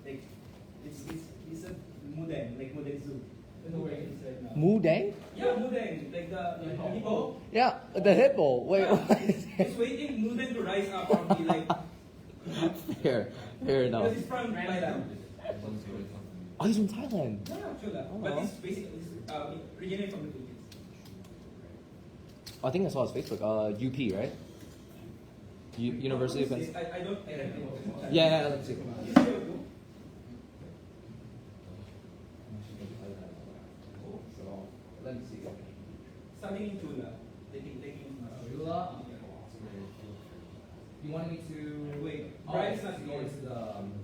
like it's a mudeng, like mudeng zoo. I don't know where it is right now. Mudeng? Yeah, mudeng, like the hippo. Yeah, the hippo. Wait, Yeah. what is it? It's waiting mudeng to rise up on the like. Fair enough. Because it's from Thailand. Oh, he's from Thailand. No, Chula. Oh. But it's basically originated from the Philippines. I think I saw his Facebook. UP, right? University of Pennsylvania. I don't know. Yeah, let's see. Let me see. Studying in Chula. Taking Chula? You want me to wait. Oh, Brian's not go here. into the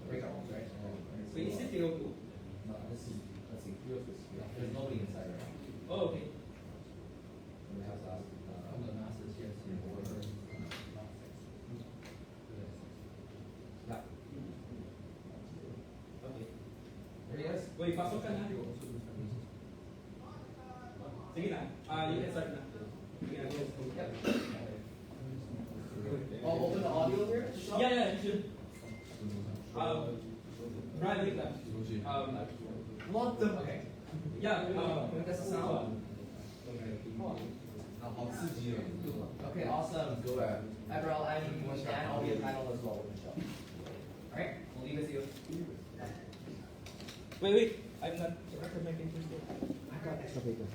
breakout rooms, right? Wait, is it 302? No, let's see. There's nobody inside, right? Oh, okay. We have to ask the masters here in order. Yeah. Okay. There he is. Wait, pasok ka na. Sige na. You can start na. Sige na. Yep. Oh, open the audio here? Yeah, you should. Brian, wait lang. What the? Okay. Yeah, That's the sound. Okay, awesome. Go ahead. Everall, and Dan, I'll be a panel as well with Michelle. Alright, we'll leave it to you. Wait. I'm not recommending this yet. I got extra paper.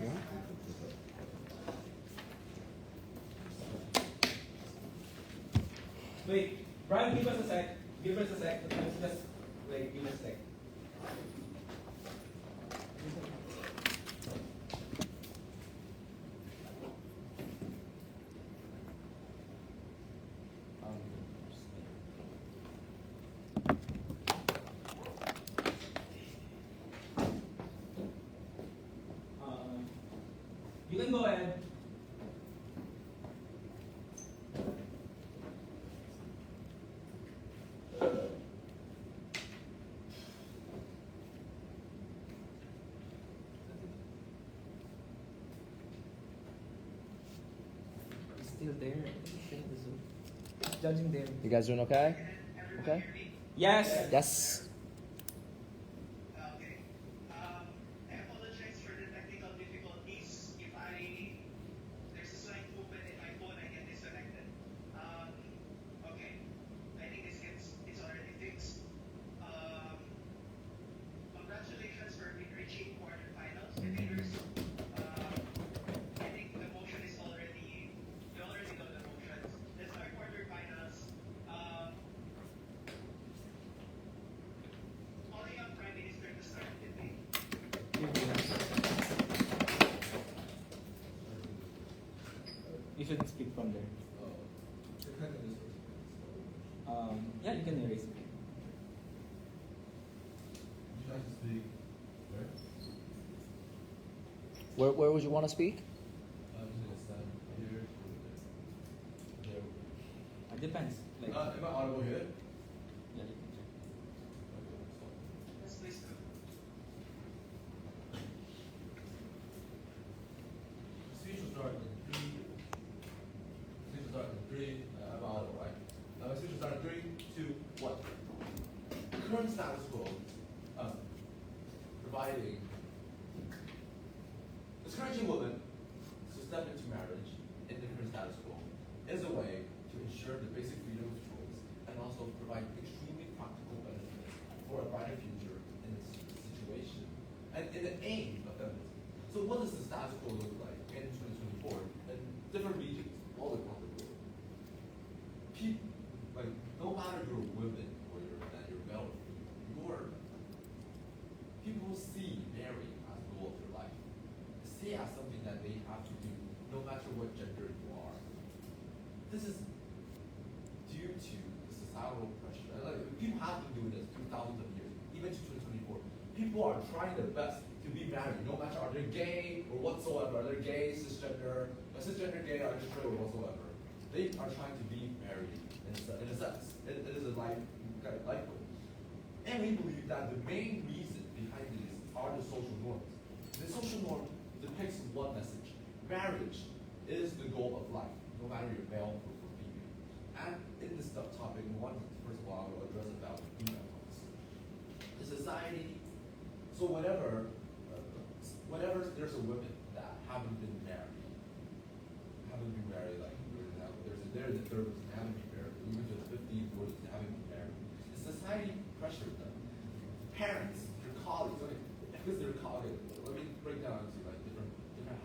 Yeah? Wait, Brian, give us a sec. Give us a sec. Let's just like give us a sec. You can go ahead. Still there. Judging them. You guys doing okay? Okay? Yes. Yes. Okay. I apologize for the technical difficulties. If there's a slight movement in my phone, I get disconnected. Okay. I think it's already fixed. Congratulations for reaching quarterfinals. I think the motion is already, you already know the motions. Let's start quarterfinals. Calling up Prime Minister to start the debate. You should speak from there. Yeah, you can erase it. Where would you want to speak? It depends. Like, Am I audible here? yeah, you can check. Yes, please do. Speech will start in three. I'm audible, right? My speech will start in 3, 2, 1. The current status quo, providing discouraging women to step into marriage in the current status quo is a way to ensure the basic freedom of choice and also provide extremely practical benefits for a brighter future in this situation and in the aim of feminism. So what does the status quo look like in 2024 in different regions all across the world? People, like, no matter you're a woman or you're male, people see marrying as the goal of their life. See as something that they have to do no matter what gender you are. This is due to the societal pressure. Like, people have been doing this through thousands of years, even to 2024. People are trying their best to be married, no matter are they gay or whatsoever. Are they gay, cisgender, gay, or straight or whatsoever. They are trying to be married in a sense. It is a life way. And we believe that the main reason behind these are the social norms. The social norm depicts one message. Marriage is the goal of life, no matter you're male or female. And in this topic, first of all, I will address about female policy. society, so whenever there's a woman that haven't been married, like for example, they're in the 30s and haven't been married, even to the 50s, 40s and haven't been married. The society pressured them. Parents, their colleagues, because they're colleagues, let me break down into like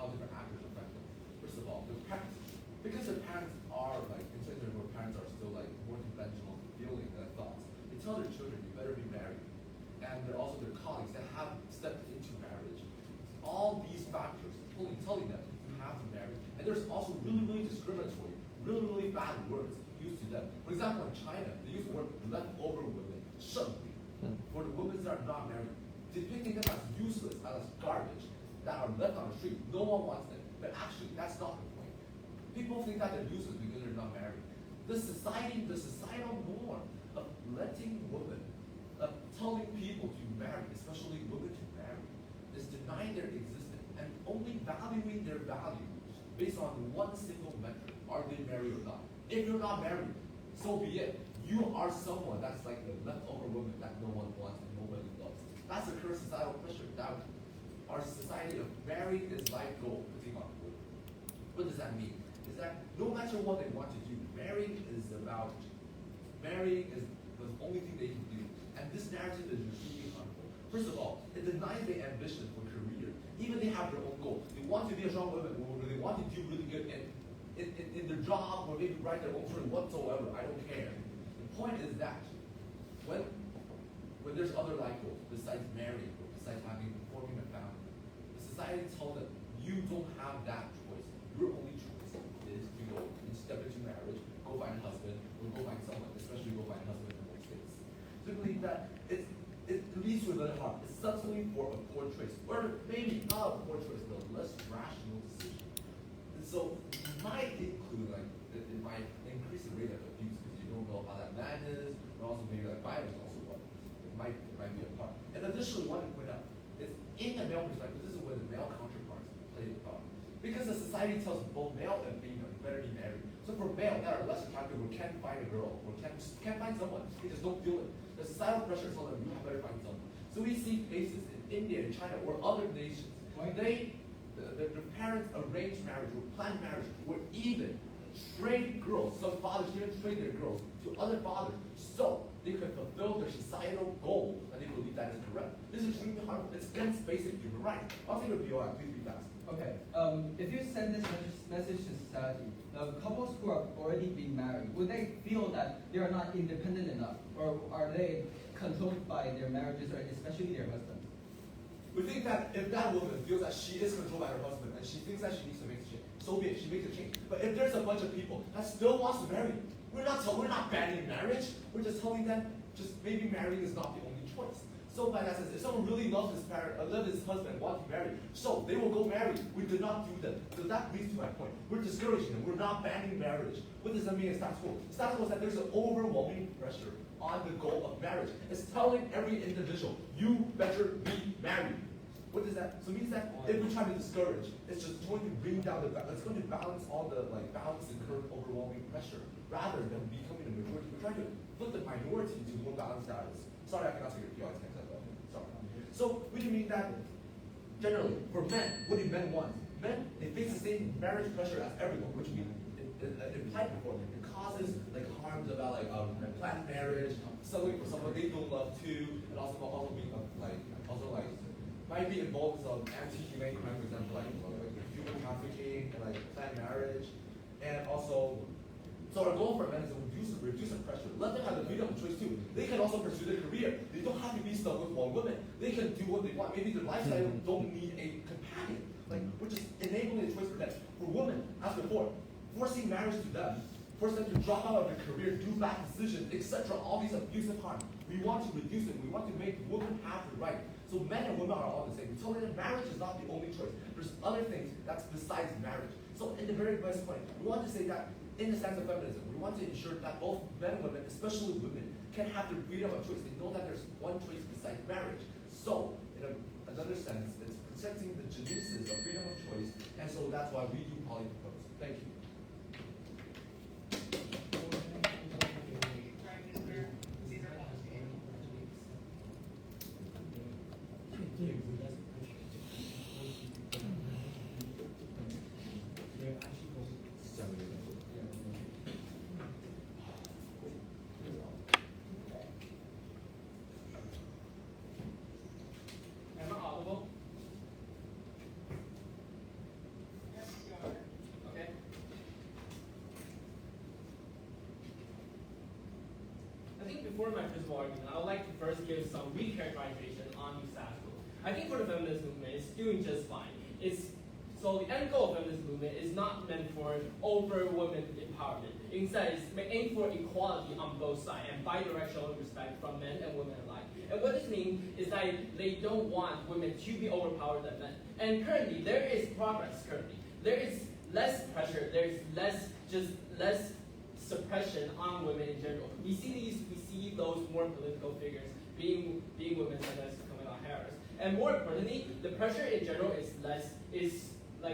how different actors affect them. First of all, their parents, because their parents are like in certain where parents are still like more conventional feeling and thoughts, they tell their children you better be married. And they're also their colleagues that have stepped into marriage. All these factors telling them you have to marry. And there's also really discriminatory, really bad words used to them. For example, in China, they use the word leftover women, 剩女, for the women that are not married, depicting them as useless, as garbage, that are left on the street. No one wants them. But actually, that's not the point. People think that they're useless because they're not married. The societal norm of letting women, of telling people to marry, especially women to marry, is denying their existence and only valuing their value based on one single metric: are they married or not? If you're not married, so be it. You are someone that's like the leftover woman that no one wants and nobody loves. That's the current societal pressure that our society of marrying is life goal putting on women. What does that mean? Is that no matter what they want to do, marrying is the only thing they can do. And this narrative is really harmful. First of all, it denies their ambition for career. Even they have their own goal. They want to be a strong woman, or they want to do really good in their job, or maybe write their own story whatsoever. I don't care. The point is that when there's other life goals besides marrying or besides forming a family, the society tells them you don't have that choice. Your only choice is to go and step into marriage, go find a husband, or go find someone, especially go find a husband in most states. So I believe that it leads to another harm. It's subtly for a poor choice, or maybe not a poor choice, but a less rational decision. And so it might include it might increase the rate of abuse because you don't know how that man is, or also maybe like violence also what. It might be a part. And additionally, one to point out is in the male perspective, this is where the male counterparts play the part. Because the society tells both male and female you better be married. So for male that are less attractive or can't find a girl or can't find someone, they just don't feel it. The societal pressure tells them you better find someone. So we see cases in India and China or other nations where the parents arrange marriage or plan marriage, or even trade girls. Some fathers even trade their girls to other fathers so they can fulfill their societal goal and they believe that is correct. This is extremely harmful. It's against basic human rights. I'll take a POI, please be fast. Okay. If you send this message to society, the couples who are already being married, would they feel that they are not independent enough, or are they controlled by their marriages, or especially their husbands? We think that if that woman feels that she is controlled by her husband and she thinks that she needs to make a change, so be it, she makes a change. But if there's a bunch of people that still wants to marry, we're not banning marriage. We're just telling them just maybe marrying is not the only choice. So by that sense, if someone really loves his parent, loves his husband, wants to marry, so they will go marry. We do not do that. So that leads to my point. We're discouraging them. We're not banning marriage. What does that mean in status quo? Status quo is that there's an overwhelming pressure on the goal of marriage. It's telling every individual, you better be married. What does that? So it means that if we try to discourage, it's just going to bring down it's going to balance all the balance the current overwhelming pressure rather than becoming a majority. We're trying to put the minority to more balanced status. Sorry, I cannot take your POI. Sorry. So we can mean that generally for men, what do men want? Men, they face the same marriage pressure as everyone, which we implied before. It causes harms about planned marriage, settling for someone they don't love too, and also being might be involved in some anti-humane crime, for example, human trafficking and planned marriage, and also. So our goal for men is to reduce the pressure. Let them have the freedom of choice too. They can also pursue their career. They don't have to be stuck with one woman. They can do what they want. Maybe their lifestyle don't need a companion. We're just enabling a choice for them. For women, as before, forcing marriage to them, force them to drop out of their career, do bad decisions, etc. All these abusive harms. We want to reduce it. We want to make women have the right. So men and women are all the same. We told them marriage is not the only choice. There's other things that's besides marriage. So in the very best point, we want to say that in the sense of feminism, we want to ensure that both men and women, especially women, can have the freedom of choice. They know that there's one choice besides marriage. So, in another sense, it's protecting the genesis of freedom of choice, and so that's why we do polypropose. Thank you. Prime Minister, these are for my principal argument, I would like to first give some recharacterization on the status quo. I think for the feminist movement, it's doing just fine. So the end goal of feminist movement is not meant for over women empowerment. Instead, it's aimed for equality on both sides and bi-directional respect from men and women alike. And what this means is that they don't want women to be overpowered than men. And currently, there is progress currently. There is less pressure, there's less suppression on women in general. We see those more political figures being women such as Kamala Harris. And more importantly, the pressure in general is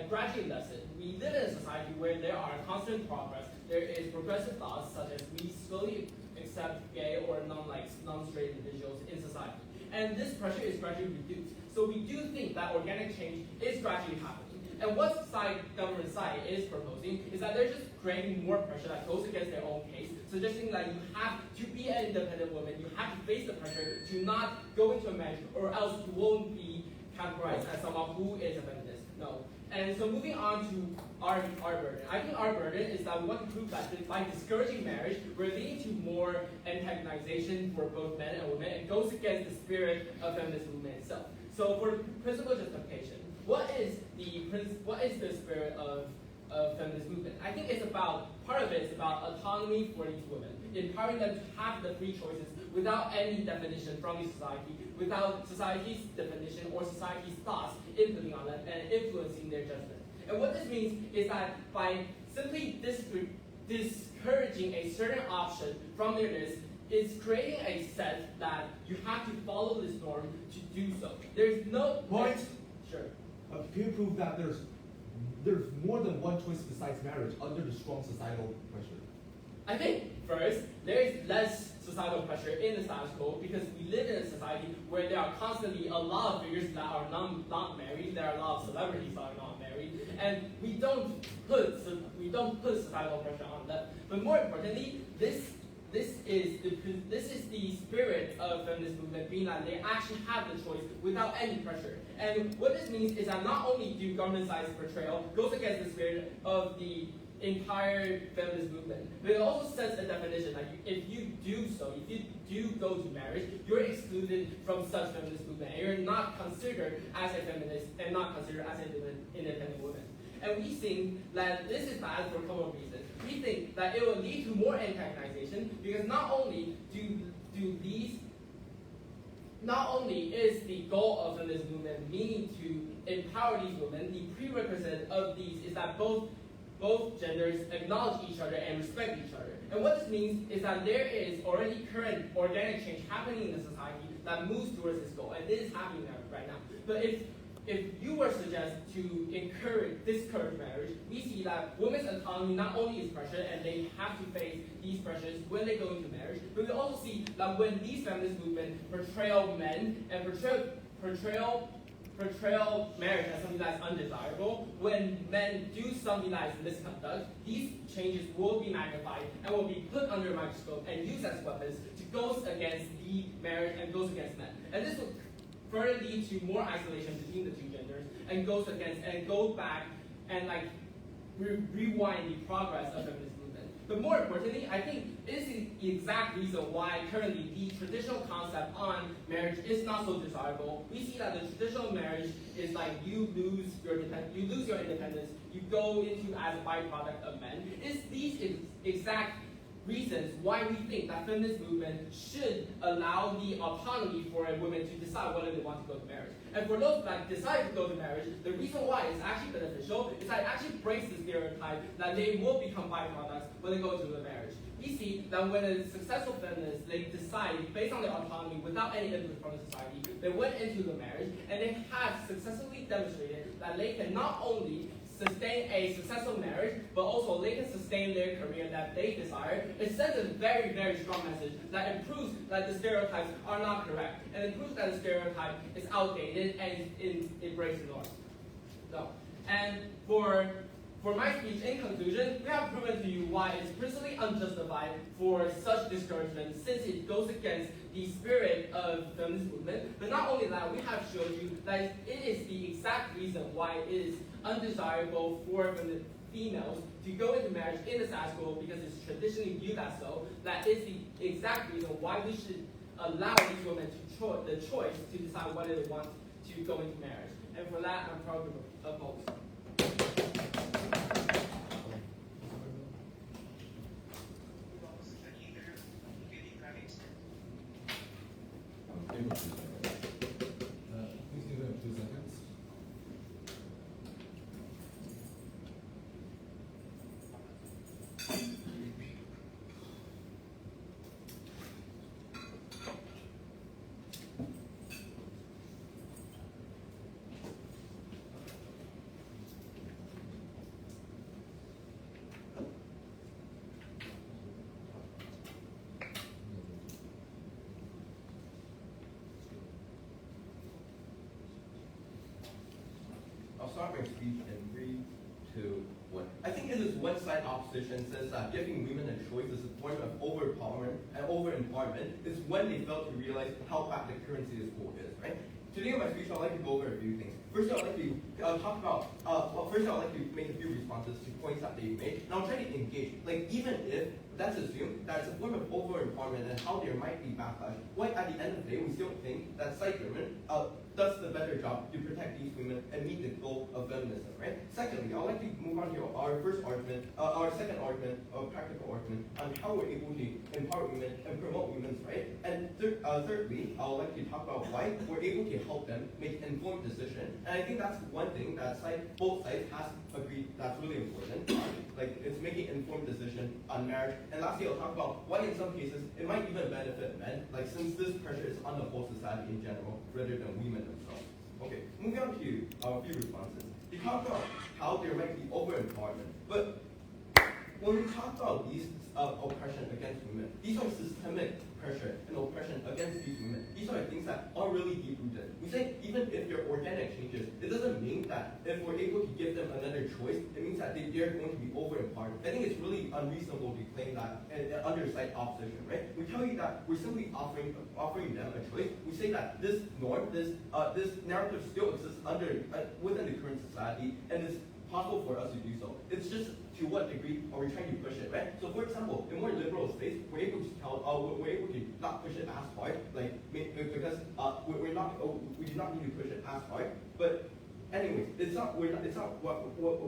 gradually lessened. We live in a society where there are constant progress. There is progressive thoughts such as we slowly accept gay or non-straight individuals in society. And this pressure is gradually reduced. So we do think that organic change is gradually happening. And what government side is proposing is that they're just creating more pressure that goes against their own case, suggesting that you have to be an independent woman, you have to face the pressure to not go into a marriage, or else you won't be categorized as someone who is a feminist. No. And so moving on to our burden. I think our burden is that we want to prove that by discouraging marriage, we're leading to more antagonization for both men and women, and goes against the spirit of feminist movement itself. So for principal justification, what is the spirit of feminist movement? I think part of it is about autonomy for these women, empowering them to have the free choices without any definition from the society, without society's definition or society's thoughts inputting on them and influencing their judgment. And what this means is that by simply discouraging a certain option from their list, is creating a set that you have to follow this norm to do so. There's no point. Sure. Can you prove that there's more than one choice besides marriage under the strong societal pressure? I think first, there is less societal pressure in the status quo because we live in a society where there are constantly a lot of figures that are not married, there are a lot of celebrities that are not married, and we don't put societal pressure on them. But more importantly, this is the spirit of feminist movement, being that they actually have the choice without any pressure. And what this means is that not only do government side's portrayal goes against the spirit of the entire feminist movement, but it also sets a definition that if you do go to marriage, you're excluded from such feminist movement, and you're not considered as a feminist and not considered as an independent woman. And we think that this is bad for a couple of reasons. We think that it will lead to more antagonization because not only is the goal of feminist movement meaning to empower these women, the prerequisite of these is that both genders acknowledge each other and respect each other. And what this means is that there is already current organic change happening in the society that moves towards this goal, and this is happening right now. But if you were to suggest to discourage marriage, we see that women's autonomy not only is pressured and they have to face these pressures when they go into marriage, but we also see that when these feminist movements portray men and portray marriage as something that's undesirable, when men do something that is misconduct, these changes will be magnified and will be put under a microscope and used as weapons to go against the marriage and goes against men. And this will further lead to more isolation between the two genders and goes back and rewind the progress of feminist movement. But more importantly, I think this is the exact reason why currently the traditional concept on marriage is not so desirable. We see that the traditional marriage is like you lose your independence, you go into as a byproduct of men. It's these exact reasons why we think that feminist movement should allow the autonomy for a woman to decide whether they want to go to marriage. And for those that decide to go to marriage, the reason why it's actually beneficial is that it actually breaks the stereotype that they will become byproducts when they go to the marriage. We see that when a successful feminist, they decide based on their autonomy without any input from the society, they went into the marriage and they have successfully demonstrated that they can not only sustain a successful marriage, but also they can sustain their career that they desire. It sends a very, very strong message that it proves that the stereotypes are not correct, and it proves that the stereotype is outdated and it breaks the norm. So, and for my speech, in conclusion, we have proven to you why it's personally unjustified for such discouragement since it goes against the spirit of the feminist movement. But not only that, we have showed you that it is the exact reason why it is undesirable females to go into marriage in the SAT school because it's traditionally viewed as so, that is the exact reason why we should allow these women the choice to decide whether they want to go into marriage. And for that, I'm proud to oppose. Give me 2 seconds. Please give them 2 seconds. I'll start my speech in 3, 2, 1. I think in this one-side opposition says that giving women a choice is a form of over-empowerment and over-empowerment is when they fail to realize how bad the currency of school is, right? Today in my speech, I'd like to go over a few things. First, I'd like to talk about, first I'd like to make a few responses to points that they've made, and I'll try to engage. Like, even if that's assumed that it's a form of over-empowerment and how there might be backlash, why at the end of the day, we still think that side women does the better job to protect these women and meet the goal of feminism, right? Secondly, I'd like to move on to our first argument, our second argument, or practical argument, on how we're able to empower women and promote women's rights. And thirdly, I would like to talk about why we're able to help them make informed decisions. And I think that's one thing that both sides has agreed that's really important. Like, it's making informed decision on marriage. And lastly, I'll talk about why in some cases it might even benefit men, like since this pressure is on the whole society in general rather than women themselves. Okay, moving on to our few responses. We talk about how there might be over-empowerment, but when we talk about these oppression against women, these are systemic pressure and oppression against these women. These are things that are really deep-rooted. We say even if there are organic changes, it doesn't mean that if we're able to give them another choice, it means that they're going to be over-empowered. I think it's really unreasonable to claim that under side opposition, right? We tell you that we're simply offering them a choice. We say that this norm, this narrative still exists within the current society, and it's possible for us to do so. It's just to what degree are we trying to push it, right? So for example, in more liberal states, we're able to not push it as hard, like because we do not need to push it as hard. But anyways, it's not what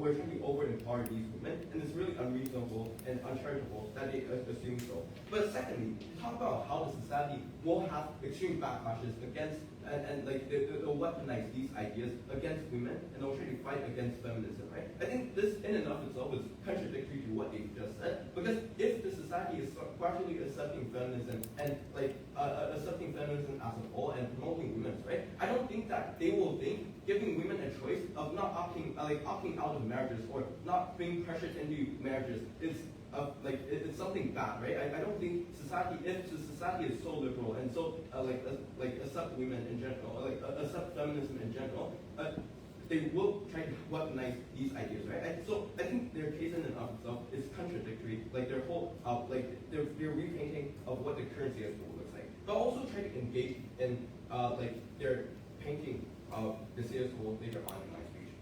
we're trying to over-empower these women, and it's really unreasonable and uncharitable that they assume so. But secondly, to talk about how the society will have extreme backlashes against and they'll weaponize these ideas against women, and they'll try to fight against feminism, right? I think this in and of itself is contradictory to what they've just said, because if the society is gradually accepting feminism and accepting feminism as a whole and promoting women's rights, I don't think that they will think giving women a choice of not opting out of marriages or not being pressured into marriages is it's something bad, right? I don't think if society is so liberal and so accept women in general, accept feminism in general, they will try to weaponize these ideas, right? So I think their case in and of itself is contradictory, like their whole their repainting of what the currency of school looks like, but also try to engage in their painting of the state of school later on in my speech.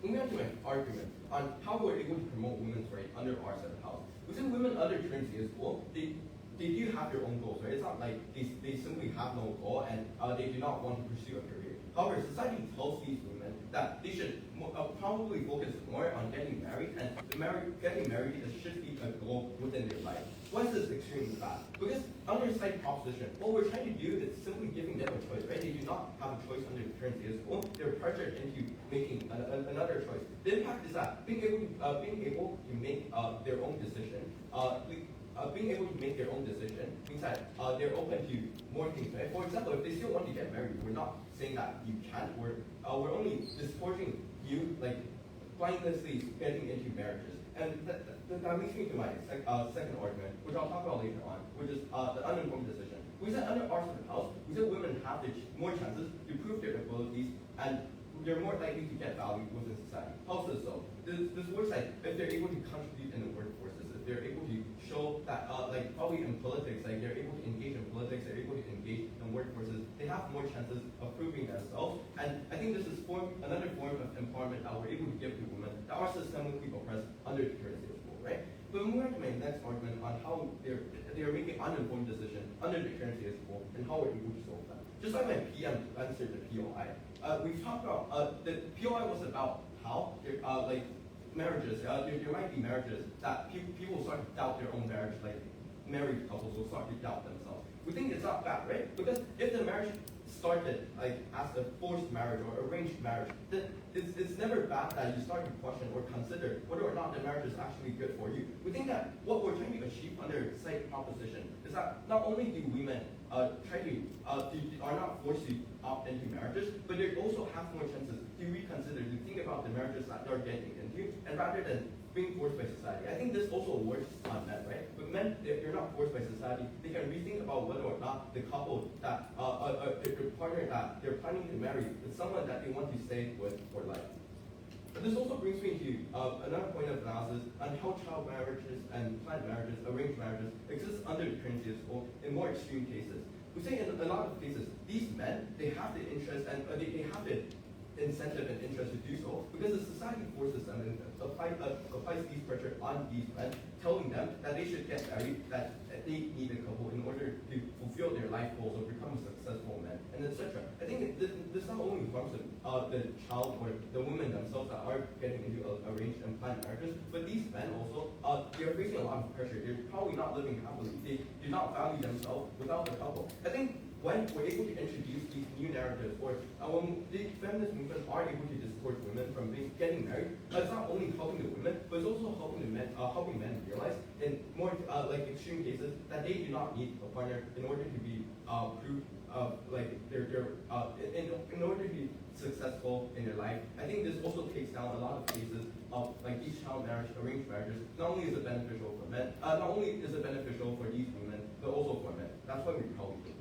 Moving on to an argument on how we're able to promote women's rights under our set of house. Within women under currency of school, they do have their own goals, right? It's not like they simply have no goal and they do not want to pursue a career. However, society tells these women that they should probably focus more on getting married, and getting married should be a goal within their life. Why is this extremely bad? Because under side proposition, what we're trying to do is simply giving them a choice, right? They do not have a choice under the currency of school. They're pressured into making another choice. The impact is that being able to make their own decision, being able to make their own decision means that they're open to more things, right? For example, if they still want to get married, we're not saying that you can't. We're only discouraging you, blindlessly getting into marriages. And that leads me to my second argument, which I'll talk about later on, which is the uninformed decision. We said under our set of house, we said women have more chances to prove their abilities, and they're more likely to get value within society. How so? This works like if they're able to contribute in the workforces, if they're able to show that, probably in politics, they're able to engage in politics, they're able to engage in workforces, they have more chances of proving themselves. And I think this is another form of empowerment that we're able to give to women that are systemically oppressed under the current status quo, right? But moving on to my next argument on how they're making uninformed decisions under the current status quo and how we're able to solve that. Just like my PM answered the POI, we've talked about the POI was about how like marriages. There might be marriages that people will start to doubt their own marriage, like married couples will start to doubt themselves. We think it's not bad, right? Because if the marriage started like as a forced marriage or arranged marriage, then it's never bad that you start to question or consider whether or not the marriage is actually good for you. We think that what we're trying to achieve under site proposition is that not only do women are not forced to opt into marriages, but they also have more chances to reconsider, to think about the marriages that they're getting into, and rather than being forced by society. I think this also works on men, right? But men, if they're not forced by society, they can rethink about whether or not the couple that, the partner that they're planning to marry is someone that they want to stay with for life. But this also brings me to another point of analysis on how child marriages and planned marriages, arranged marriages, exist under the current status quo in more extreme cases. We say in a lot of cases, these men, they have the interest and they have the incentive and interest to do so because the society forces them and applies these pressure on these men, telling them that they should get married, that they need a couple in order to fulfill their life goals or become a successful man, and etc. I think this not only harms the child or the women themselves that are getting into arranged and planned marriages, but these men also, they're facing a lot of pressure. They're probably not living happily. They do not value themselves without the couple. I think when we're able to introduce these new narratives, or when the feminist movement are able to discourage women from getting married, it's not only helping the women, but it's also helping the men, helping men realize in more like extreme cases that they do not need a partner in order to be proved like in order to be successful in their life. I think this also takes down a lot of cases of like these child marriage, arranged marriages. Not only is it beneficial for men, not only is it beneficial for these women, but also for men. That's why we probably support.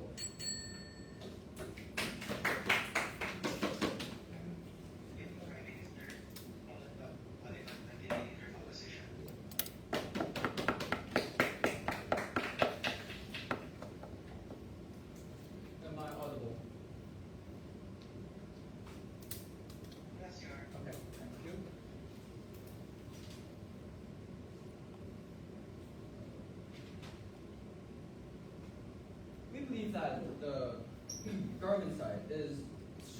That the government side is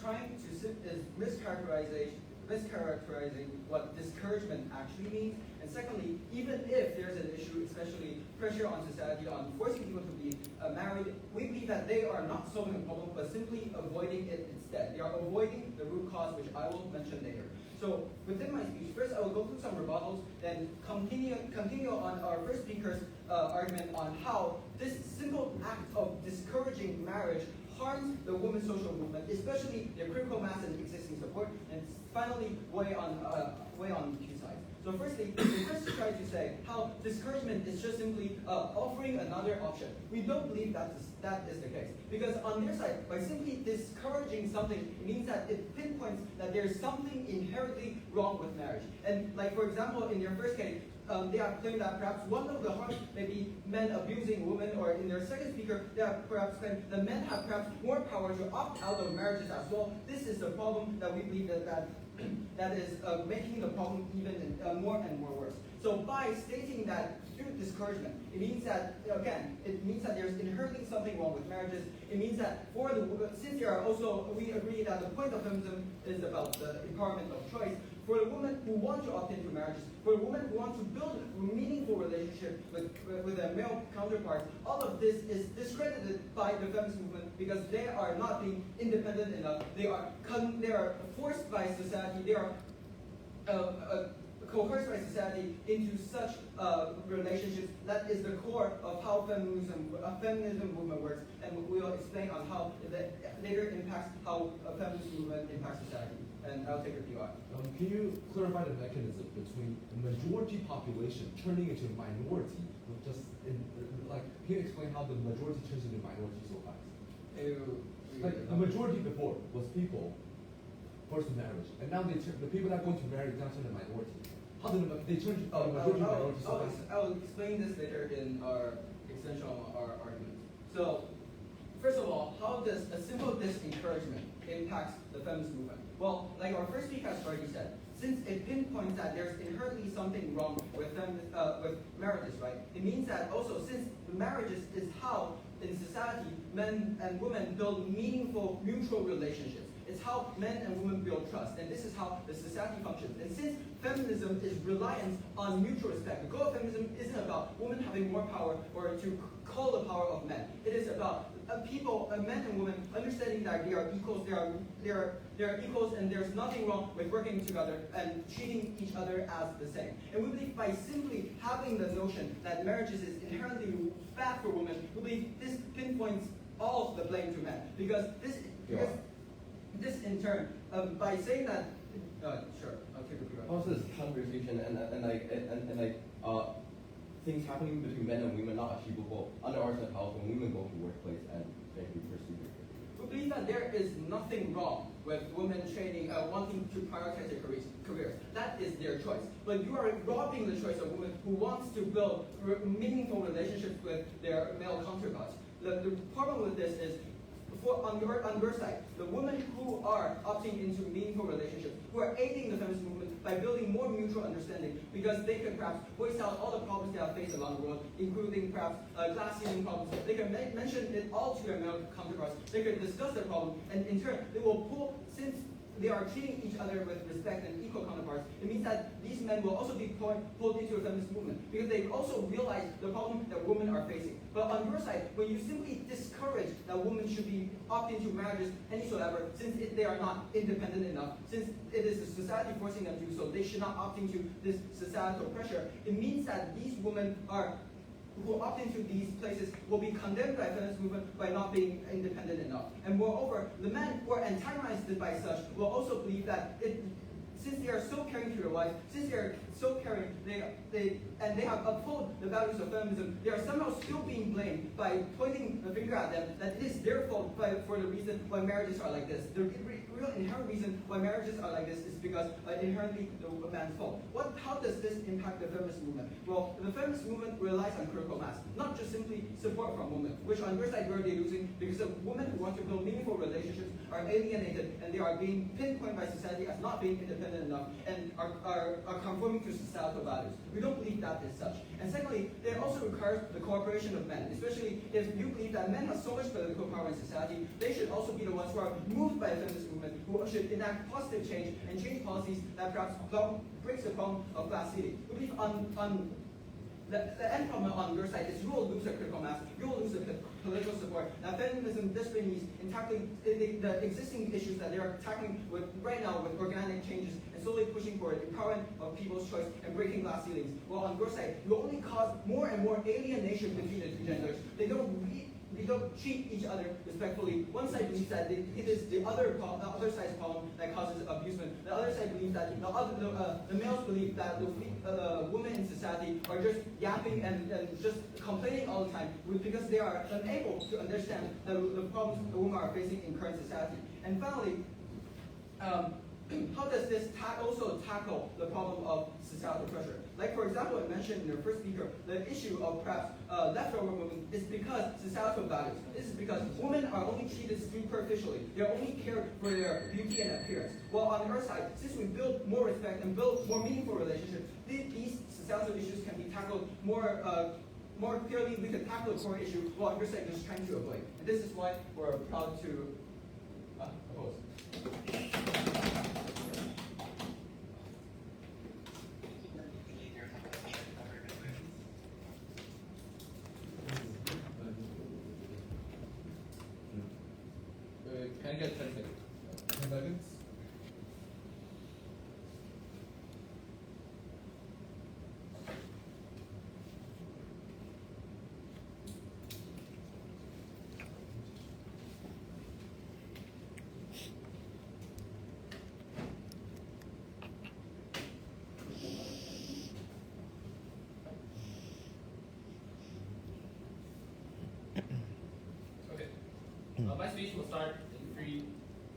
trying to is mischaracterizing what discouragement actually means, and secondly, even if there's an issue, especially pressure on society on forcing people to be married, we believe that they are not solving the problem but simply avoiding it instead. They are avoiding the root cause, which I will mention later. So within my speech, first I will go through some rebuttals, then continue on our first speaker's argument on how this simple act of discouraging marriage harms the women's social movement, especially their critical mass and existing support, and finally weigh on two sides. So firstly, we first try to say how discouragement is just simply offering another option. We don't believe that is the case. Because on their side, by simply discouraging something, it means that it pinpoints that there's something inherently wrong with marriage. And like for example, in your first case, they are claiming that perhaps one of the harms may be men abusing women, or in their second speaker, they are perhaps claiming that men have perhaps more power to opt out of marriages as well. This is the problem that we believe that is making the problem even more and more worse. So by stating that through discouragement, it means that, again, it means that there's inherently something wrong with marriages. It means that for the since there are also, we agree that the point of feminism is about the empowerment of choice. For the women who want to opt into marriages, for the women who want to build a meaningful relationship with their male counterparts, all of this is discredited by the feminist movement because they are not being independent enough. They are forced by society. They are coerced by society into such relationships. That is the core of how feminism movement works, and we will explain on how it later impacts how a feminist movement impacts society. And I'll take a PI. Can you clarify the mechanism between the majority population turning into a minority? Can you explain how the majority turns into minority so fast? Like the majority before was people forced marriage, and now the people that are going to marry now turn to minority. How do they turn to majority minority so fast? I'll explain this later in our extension of our argument. So, first of all, how does a simple disencouragement impacts the feminist movement? Well, like our first speaker has already said, since it pinpoints that there's inherently something wrong with marriages, right? It means that also since marriages is how in society men and women build meaningful mutual relationships. It's how men and women build trust, and this is how the society functions. And since feminism is reliant on mutual respect, the goal of feminism isn't about women having more power or to call the power of men. It is about men and women understanding that they are equals, they are equals, and there's nothing wrong with working together and treating each other as the same. And we believe by simply having the notion that marriages is inherently bad for women, we believe this pinpoints all of the blame to men, because this in turn, by saying that, sure, I'll take a quick Also, this conversation and things happening between men and women not achievable under our house when women go to the workplace and eventually pursue their career. We believe that there is nothing wrong with women training, wanting to prioritize their careers. That is their choice. But you are robbing the choice of women who wants to build meaningful relationships with their male counterparts. The problem with this is, on your side, the women who are opting into meaningful relationships, who are aiding the feminist movement by building more mutual understanding, because they can perhaps voice out all the problems they have faced around the world, including perhaps glass ceiling problems. They can mention it all to their male counterparts. They can discuss their problem, and in turn, they will pull, since they are treating each other with respect and equal counterparts, it means that these men will also be pulled into a feminist movement, because they also realize the problem that women are facing. But on your side, when you simply discourage that women should be opt into marriages anysoever, since they are not independent enough, since it is the society forcing them to, so they should not opt into this societal pressure, it means that these women who opt into these places will be condemned by the feminist movement by not being independent enough. And moreover, the men who are antagonized by such will also believe that since they are so caring to their wives, since they are so caring, they have upheld the values of feminism, they are somehow still being blamed by pointing the finger at them that it is their fault for the reason why marriages are like this. The real inherent reason why marriages are like this is because inherently the man's fault. How does this impact the feminist movement? Well, the feminist movement relies on critical mass, not just simply support from women, which on your side you're already losing, because the women who want to build meaningful relationships are alienated, and they are being pinpointed by society as not being independent enough, and are conforming to societal values. We don't believe that is such. And secondly, it also requires the cooperation of men, especially if you believe that men have so much political power in society. They should also be the ones who are moved by the feminist movement, who should enact positive change and change policies that perhaps breaks the problem of glass ceiling. We believe on the end problem on your side is you will lose a critical mass, you will lose the political support. Now, feminism desperately needs in tackling the existing issues that they are tackling right now with organic changes and slowly pushing for empowerment of people's choice and breaking glass ceilings. Well, on your side, you only cause more and more alienation between the two genders. They don't treat each other respectfully. One side believes that it is the other side's problem that causes abusement. The other side believes that the males believe that the women in society are just yapping and just complaining all the time because they are unable to understand the problems the women are facing in current society. And finally, how does this also tackle the problem of societal pressure? Like, for example, I mentioned in the first speaker, the issue of perhaps leftover women is because societal values. This is because women are only treated superficially. They are only cared for their beauty and appearance. While on our side, since we build more respect and build more meaningful relationships, these societal issues can be tackled more clearly. We can tackle the core issue while on your side just trying to avoid. And this is why we're proud to oppose. Can I get 10 seconds? 10 seconds? Okay. My speech will start in 3,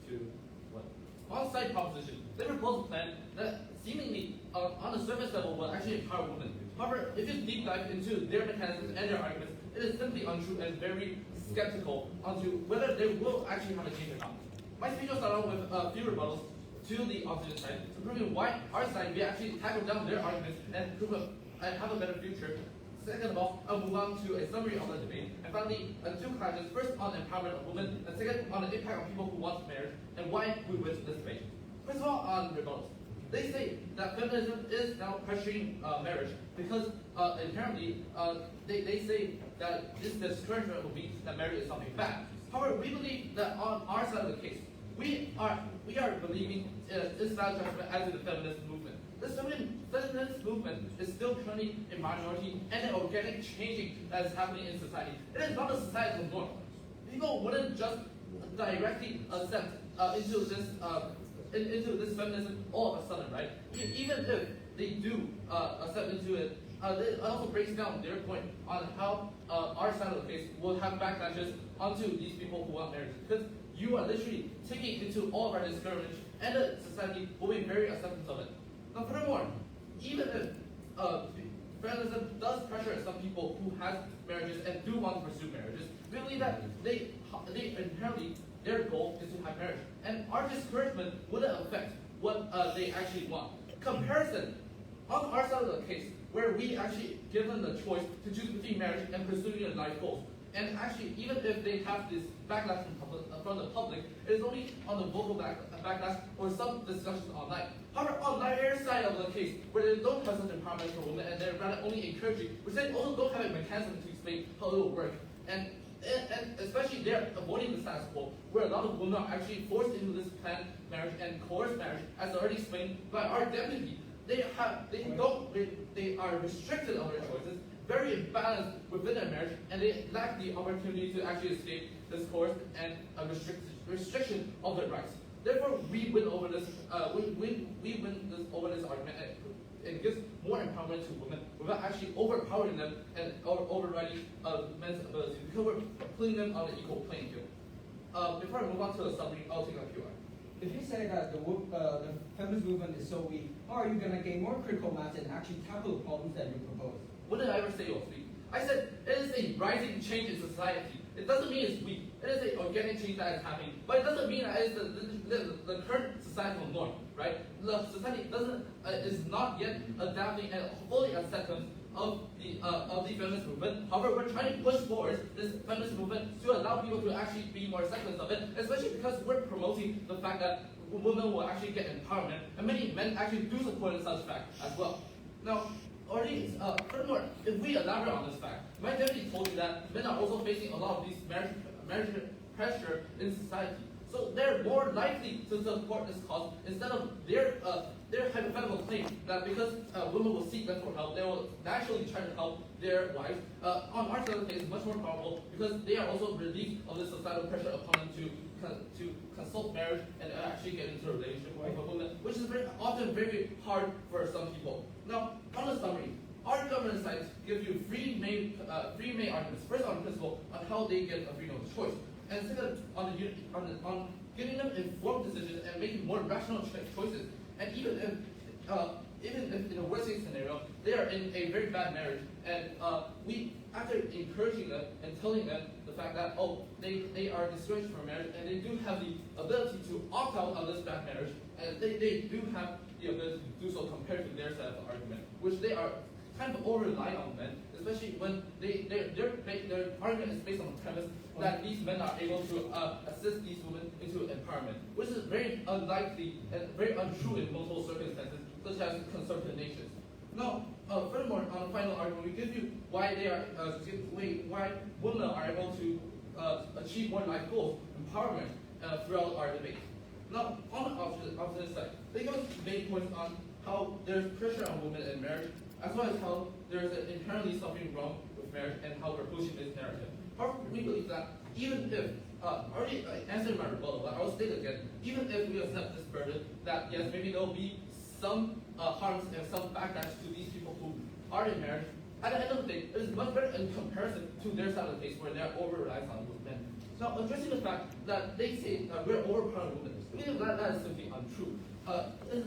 2, 1. On-site proposition. They propose a plan that seemingly, on the surface level, will actually empower women. However, if you deep dive into their mechanisms and their arguments, it is simply untrue and very skeptical onto whether they will actually have a change or not. My speech will start out with a few rebuttals. to the opposite side, to proving why our side, we actually tackle down their arguments and prove and have a better future. Second of all, I'll move on to a summary of the debate. And finally, two classes, first on empowerment of women, and second on the impact on people who want marriage, and why we win this debate. First of all, on rebuttals. They say that feminism is now pressuring marriage because inherently they say that this discouragement will mean that marriage is something bad. However, we believe that on our side of the case, we are believing this value judgment as in the feminist movement. This feminist movement is still currently a minority and an organic changing that is happening in society. It is not a societal norm. People wouldn't just directly accept into this feminism all of a sudden, right? Even if they do accept into it, it also breaks down their point on how our side of the case will have backlashes onto these people who want marriage. Because you are literally taking into all of our discouragement, and the society will be very accepting of it. Now, furthermore, even if feminism does pressure some people who have marriages and do want to pursue marriages, we believe that they inherently their goal is to have marriage, and our discouragement wouldn't affect what they actually want. Comparison, on our side of the case, where we actually give them the choice to choose between marriage and pursuing their life goals. And actually, even if they have this backlash from the public, it is only on the vocal backlash or some discussions online. However, on their side of the case, where they don't have such empowerment for women and they're rather only encouraging, which they also don't have a mechanism to explain how it will work. And especially they're avoiding the status quo, where a lot of women are actually forced into this planned marriage and coerced marriage, as already explained by our deputy. They are restricted on their choices, very imbalanced within their marriage, and they lack the opportunity to actually escape this coerced and restriction of their rights. Therefore, we win over this. We win this over this argument. It gives more empowerment to women without actually overpowering them and overriding men's ability, because we're putting them on an equal playing field. Before I move on to the summary, I'll take a QR. If you say that the feminist movement is so weak, how are you going to gain more critical mass and actually tackle the problems that you propose? What did I ever say it was weak? I said it is a rising change in society. It doesn't mean it's weak. It is an organic change that is happening, but it doesn't mean that it's the current societal norm, right? The society is not yet adapting and fully accepting of the feminist movement. However, we're trying to push forward this feminist movement to allow people to actually be more accepting of it, especially because we're promoting the fact that women will actually get empowerment, and many men actually do support such fact as well. Now, furthermore, if we elaborate on this fact, my deputy told you that men are also facing a lot of these marriage pressure in society. So they're more likely to support this cause instead of their hypothetical claim that because women will seek mental help, they will naturally try to help their wives. On our side of the case, it's much more probable because they are also relieved of the societal pressure upon them to consult marriage and actually get into a relationship with a woman, which is often very hard for some people. Now, on the summary, our government sites give you three main arguments. First, on principle, on how they get a freedom of choice, and second, on giving them informed decisions and making more rational choices. And even if in a worst case scenario they are in a very bad marriage, and we, after encouraging them and telling them the fact that they are discouraged from marriage and they do have the ability to opt out of this bad marriage, and they do have the ability to do so compared to their side of the argument, which they are kind of over-relying on men, especially when their argument is based on the premise that these men are able to assist these women into empowerment, which is very unlikely and very untrue in multiple circumstances, such as conservative nations. Now, furthermore, on the final argument, we give you why why women are able to achieve more life goals, empowerment, throughout our debate. Now, on the opposite side, they give us main points on how there's pressure on women in marriage, as well as how there's inherently something wrong with marriage and how we're pushing this narrative. However, we believe that even if, already answered my rebuttal, but I'll state again, even if we accept this burden, that yes, maybe there will be some harms and some backlash to these people who are in marriage, at the end of the day, it is much better in comparison to their side of the case where they're over-reliant on women. Now, addressing the fact that they say we're overpowering women, we believe that is simply untrue,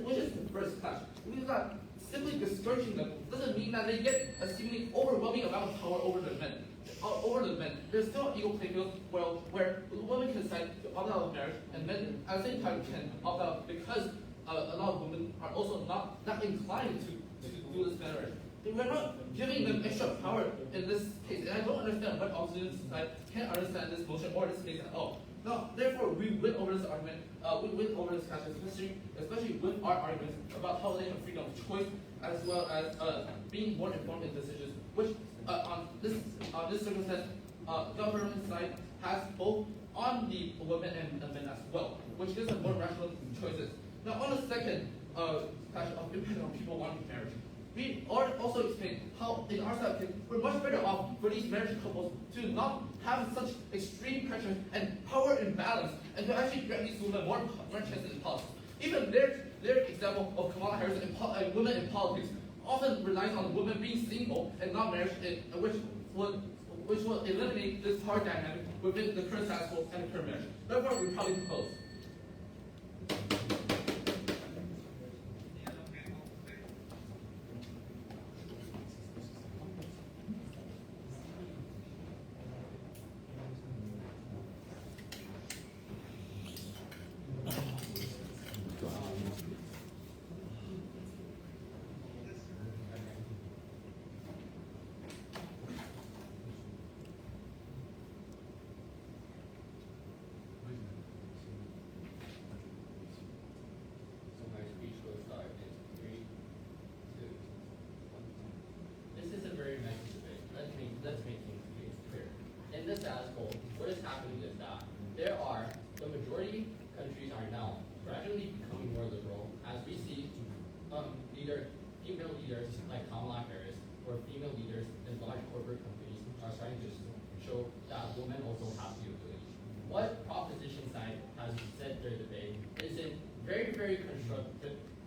which is the first clash. We believe that simply discouraging them doesn't mean that they get a seemingly overwhelming amount of power over the men. There's still an equal playing field where women can decide to opt out of marriage, and men at the same time can opt out because a lot of women are also not inclined to do this marriage. We're not giving them extra power in this case, and I don't understand what opposition side can't understand this motion or this case at all. Now, therefore, we win over this argument, we win over this discussion, especially with our arguments about how they have freedom of choice, as well as being more informed in decisions, which on this circumstance, government side has both on the women and men as well, which gives them more rational choices. Now, on the second question of depending on people wanting marriage, we also explain how in our side we're much better off for these marriage couples to not have such extreme pressure and power imbalance, and to actually grant these women more chances in politics. Even their example of Kamala Harris and women in politics often relies on women being single and not married, which will eliminate this power dynamic within the current status quo and the current marriage. Therefore, we probably propose.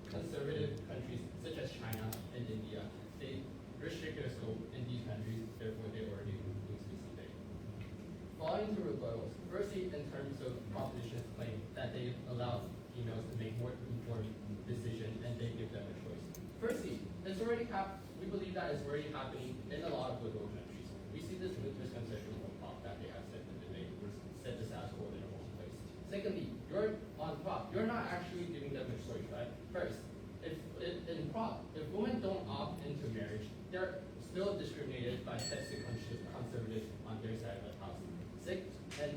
Conservative countries such as China and India, they restrict their scope in these countries, therefore they already lose this debate. Following to rebuttals, firstly in terms of propositions claim that they allow females to make more informed decisions and they give them a choice. Firstly, we believe that it's already happening in a lot of liberal countries. We see this with misconception from prop that they have set the debate, set the status quo in a wrong place. Secondly, you're on prop, you're not actually giving them a choice, right? First, in prop, if women don't opt into marriage, they're still discriminated by Septic conservatives on their side of the house. And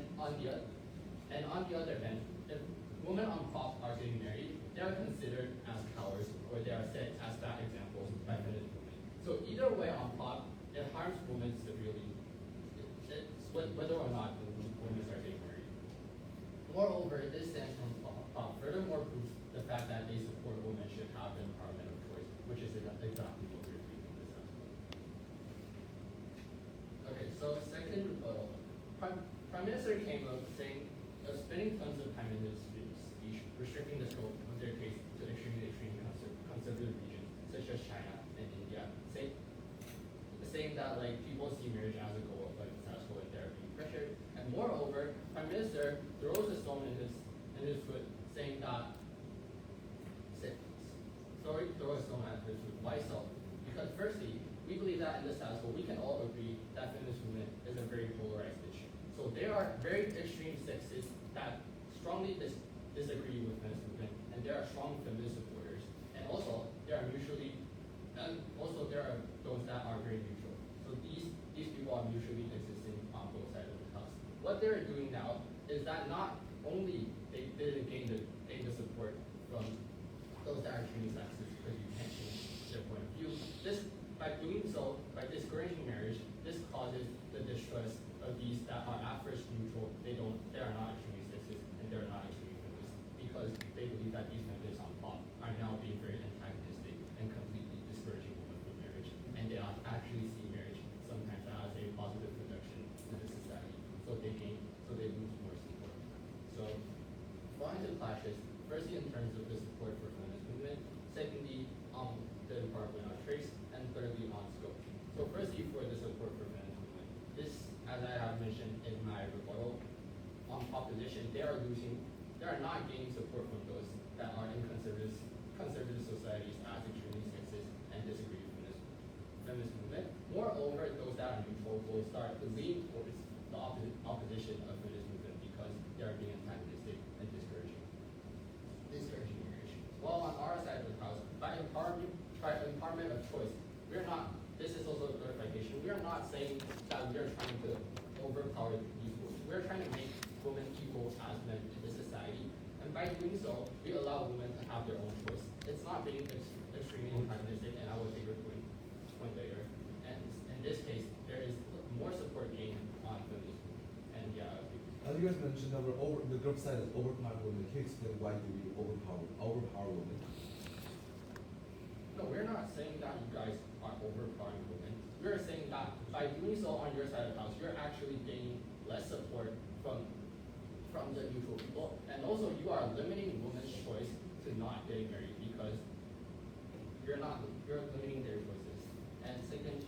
on the other hand, if women on prop are getting married, they are considered as cowards, or they are set as bad examples by feminist women. So either way on prop, it harms women severely, whether or not the women are getting married. Moreover, this stands from prop furthermore proves the fact that they support women should have the empowerment of choice, which is exactly what we're doing in this episode. Okay, so second rebuttal. Prime Minister came up saying, spending tons of time in his speech, restricting the scope of their case to extremely conservative regions, such as China and India, saying that like people see marriage as a goal, but status quo and they're being pressured. And moreover, Prime Minister throws a stone in his foot, saying that throw a stone at his foot. Why so? Because firstly, we believe that in the status quo, we can all agree that feminist movement is a very polarized issue. So there are very extreme sexists that strongly disagree with feminist movement, and there are strong feminist supporters. And also there are those that are very neutral. So these people are mutually existing on both sides of the house. What they're doing now is that not only they didn't gain the support from those that are extremely sexist because you can't change their point of view. By doing so, by discouraging marriage, this causes the distrust of these that are at first neutral. They are not extremely sexist and they're not extremely feminist because they believe that these feminists on top are now being very antagonistic and completely discouraging women from marriage. And they actually see marriage sometimes as a positive production to the society. So they lose more support. So following the clashes, firstly in terms of the support for feminist movement, secondly the empowerment of traits, and thirdly on scope. So firstly for the support for feminist movement, this, as I have mentioned in my rebuttal, on proposition, they are not gaining support from those that are in conservative societies as extremely sexist and disagree with feminist movement. Moreover, those that are neutral will start to lean towards the opposition of feminist movement because they are being antagonistic and discouraging marriage. Well, not being extremely antagonistic, and I will take your point later. And in this case, there is more support gained on feminism. And yeah, I agree. As you guys mentioned, that the group side is overpower women. Can you explain why do we overpower women? No, we're not saying that you guys are overpowering women. We're saying that by doing so on your side of the house, you're actually gaining less support from the neutral people, and also you are limiting women's choice to not getting married because you're limiting their choices. And second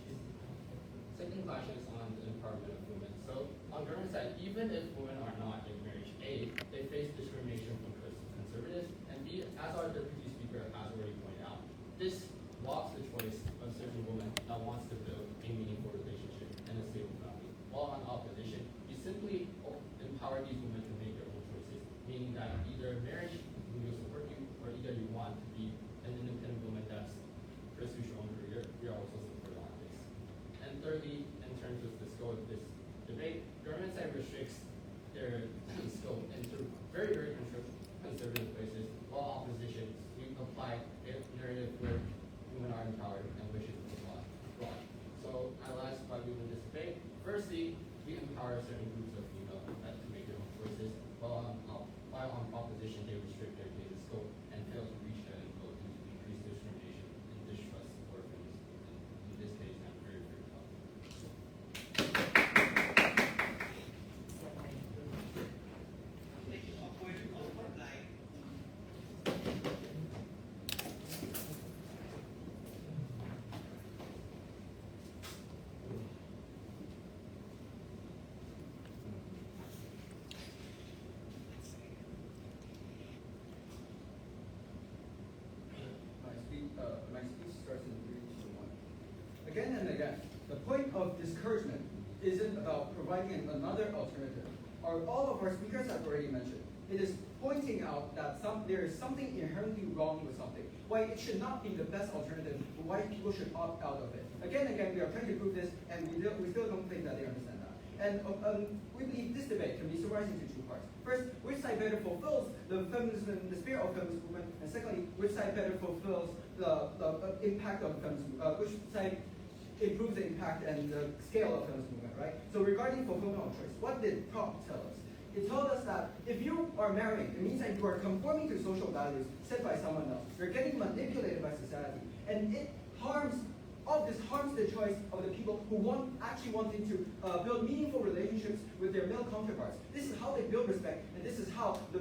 question is on the empowerment of women. So on government side, even if women are not in marriage, A, they face discrimination from conservatives, and B, as our deputy speaker has already pointed out, this blocks the choice of certain women that wants to build a meaningful relationship and a stable family. While on opposition, you simply empower these women to make their own choices, meaning that either marriage will support you, or either you want to be an independent woman that's pursues your own career, we are also supported on this. And thirdly, in terms of the scope of this debate, government side restricts their scope into very, very conservative places, while opposition, we apply a narrative where women are empowered and wishes to be broad. So I last why we win this debate. Firstly, we empower certain groups of female to make their own choices, while on proposition they restrict their data scope and fail to reach that end goal due to increased discrimination and distrust for feminism. In this case, I'm very, very proud. Take a point of line. My speech starts in 3, 2, 1. Again and again, the point of discouragement isn't about providing another alternative. All of our speakers have already mentioned. It is pointing out that there is something inherently wrong with something. Why it should not be the best alternative, why people should opt out of it. Again and again, we are trying to prove this, and we still don't think that they understand that. And we believe this debate can be summarized into 2 parts. First, which side better fulfills the feminism, the spirit of feminist movement, and secondly, which side better fulfills the impact of feminism, which side improves the impact and the scale of feminist movement, right? So regarding fulfillment of choice, what did Prop tell us? It told us that if you are marrying, it means that you are conforming to social values set by someone else. You're getting manipulated by society, and it harms. All this harms the choice of the people who actually wanting to build meaningful relationships with their male counterparts. This is how they build respect, and this is how the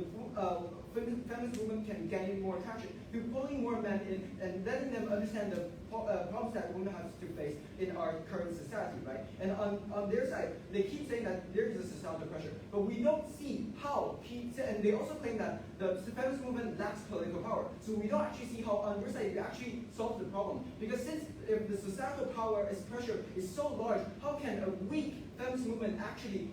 feminist movement can gain more traction. Through pulling more men in and letting them understand the problems that women have to face in our current society, right? And on their side, they keep saying that there is a societal pressure, but we don't see how. And they also claim that the feminist movement lacks political power. So we don't actually see how on their side you actually solve the problem. Because since if the societal power pressure is so large, how can a weak feminist movement actually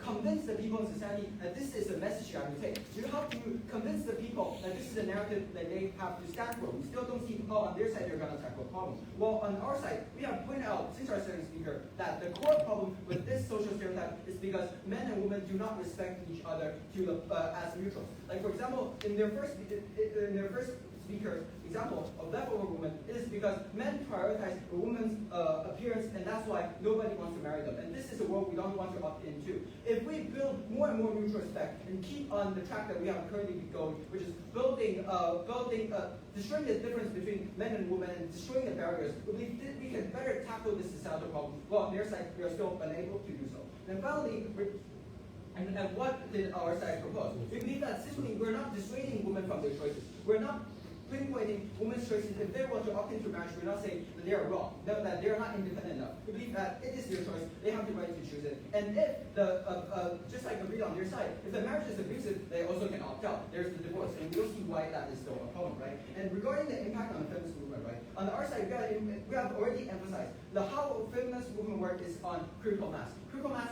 convince the people in society that this is a message you have to take? You have to convince the people that this is a narrative that they have to stand for. We still don't see how on their side they're going to tackle the problem. Well, on our side, we have pointed out, since our second speaker, that the core problem with this social stereotype is because men and women do not respect each other as neutrals. Like for example, in their first speaker's example of leftover women, it is because men prioritize a woman's appearance, and that's why nobody wants to marry them. And this is a world we don't want to opt into. If we build more and more mutual respect and keep on the track that we have currently going, which is destroying the difference between men and women and destroying the barriers, we can better tackle this societal problem. Well, on their side, we are still unable to do so. And finally, and what did our side propose? We believe that simply we're not dissuading women from their choices. We're not pinpointing women's choices. If they want to opt into marriage, we're not saying that they are wrong, that they are not independent enough. We believe that it is their choice. They have the right to choose it. And if just like agreed on their side, if the marriage is abusive, they also can opt out. There's the divorce, and we'll see why that is still a problem, right? And regarding the impact on the feminist movement, right? On our side, we have already emphasized how feminist movement work is on critical mass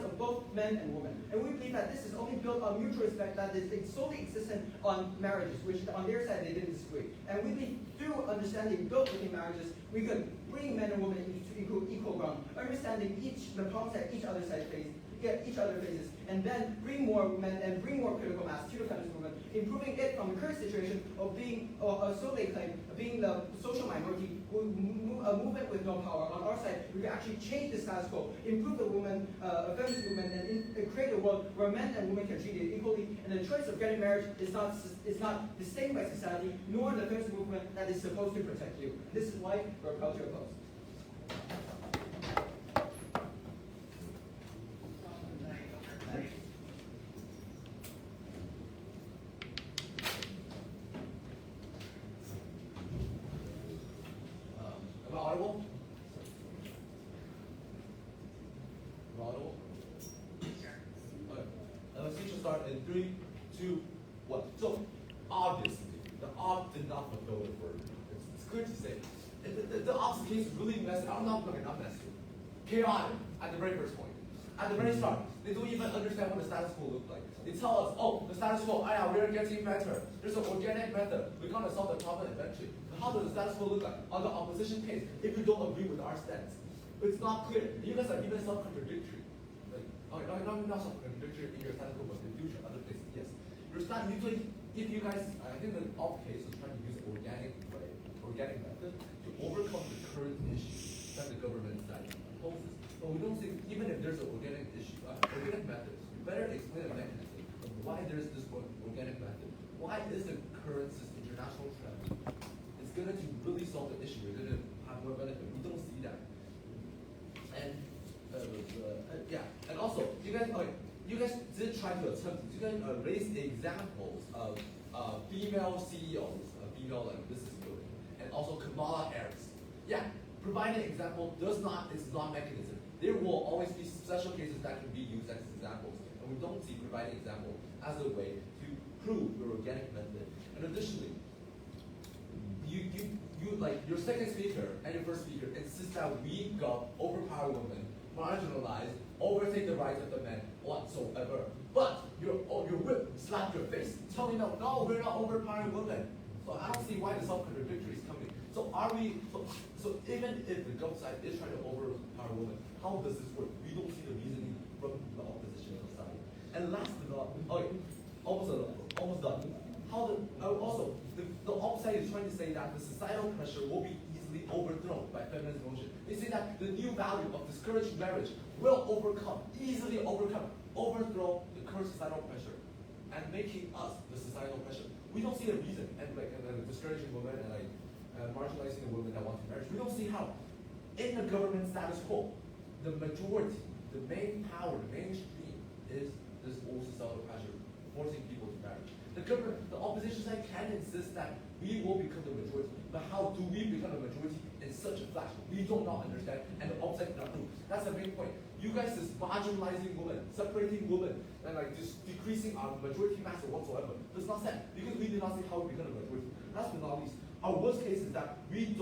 of both men and women. And we believe that this is only built on mutual respect that is solely existent on marriages, which on their side they didn't disagree. And we believe through understanding built within marriages, we could bring men and women into equal ground, understanding the problems that each other side face, get each other faces, and then bring more women and bring more critical mass to the feminist movement, improving it from the current situation of being, so they claim, being the social minority, a movement with no power. On our side, we can actually change the status quo, improve the women, feminist movement, and create a world where men and women can treat it equally, and the choice of getting married is not distinct by society, nor the feminist movement that is supposed to protect you. This is why we're proud to oppose. Am I audible? Am I audible? Okay. Speech will start in 3, 2, 1. So, obviously, the op did not fulfill the word. It's clear to say. The op's case is really messy. I'm not messy. Chaotic at the very first point. At the very start, they don't even understand what the status quo looks like. They tell us, oh, the status quo, we're getting better. There's an organic method. We're going to solve the problem eventually. But how does the status quo look like on the opposition case if you don't agree with our stance? It's not clear. You guys are even self-contradictory. Like, not self-contradictory in your status quo, but in the future, other places, yes. Your status, usually, if you guys, I think the op case is trying to use organic method to overcome the current issue that the government side poses. But we don't think, even if there's an organic issue, organic methods, you better explain the mechanism of why there's this organic method. Why is the current system, international trend, it's going to really solve the issue, we're going to have more benefit. We don't see that. And yeah, and also, you guys did try to attempt, you guys raised examples of female CEOs, female like business building, and also Kamala Harris. Yeah, providing an example is not mechanism. There will always be special cases that can be used as examples, and we don't see providing example as a way to prove your organic method. And additionally, you like your second speaker and your first speaker insist that we go overpower women, marginalize, overtake the rights of the men whatsoever. But your whip slapped your face, telling them, no, we're not overpowering women. So I don't see why the self-contradictory is coming. So so even if the government side is trying to overpower women, how does this work? We don't see the reasoning from the opposition side. And last but not, almost done. Also, the opposite is trying to say that the societal pressure will be easily overthrown by feminist motion. They say that the new value of discouraged marriage will easily overthrow the current societal pressure, and making us the societal pressure. We don't see the reason, and discouraging women and marginalizing the women that want to marry. We don't see how. In the government status quo, the majority, the main power, the mainstream is this old societal pressure, forcing people to marry. The opposition side can insist that we will become the majority, but how do we become the majority in such a flash? We do not understand, and the opposite cannot prove. That's the main point. You guys is marginalizing women, separating women, and just decreasing our majority mass or whatsoever. Does not sense, because we do not see how we become a majority. Last but not least, our worst case is that we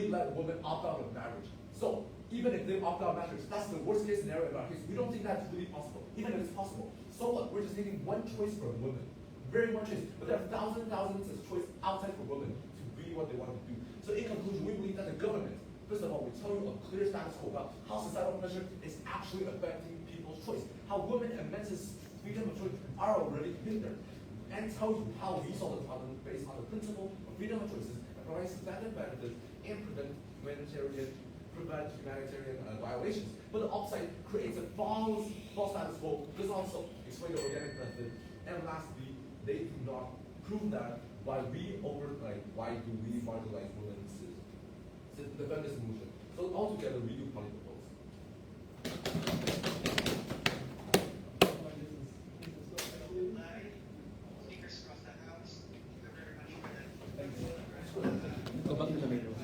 let women opt out of marriage. So even if they opt out of marriage, that's the worst case scenario in our case. We don't think that's really possible. Even if it's possible, so what? We're just taking one choice for women. Very one choice. But there are thousands of choices outside for women to be what they want to do. So in conclusion, we believe that the government, first of all, will tell you a clear status quo about how societal pressure is actually affecting people's choice. How women and men's freedom of choice are already hindered. And tell you how we solve the problem based on the principle of freedom of choices that provides standard benefits and prevent humanitarian violations. But the opposite creates a false status quo. This also explains the organic method. And lastly, they do not prove that why do we marginalize women in the feminist movement. So altogether, we do probably propose. Speakers across the house, thank you very much for that. Go back to the main room.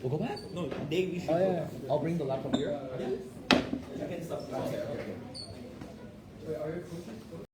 We'll go back? No, we should. Oh, yeah. I'll bring the laptop here. Yeah. I can stop. Wait, are you coaching?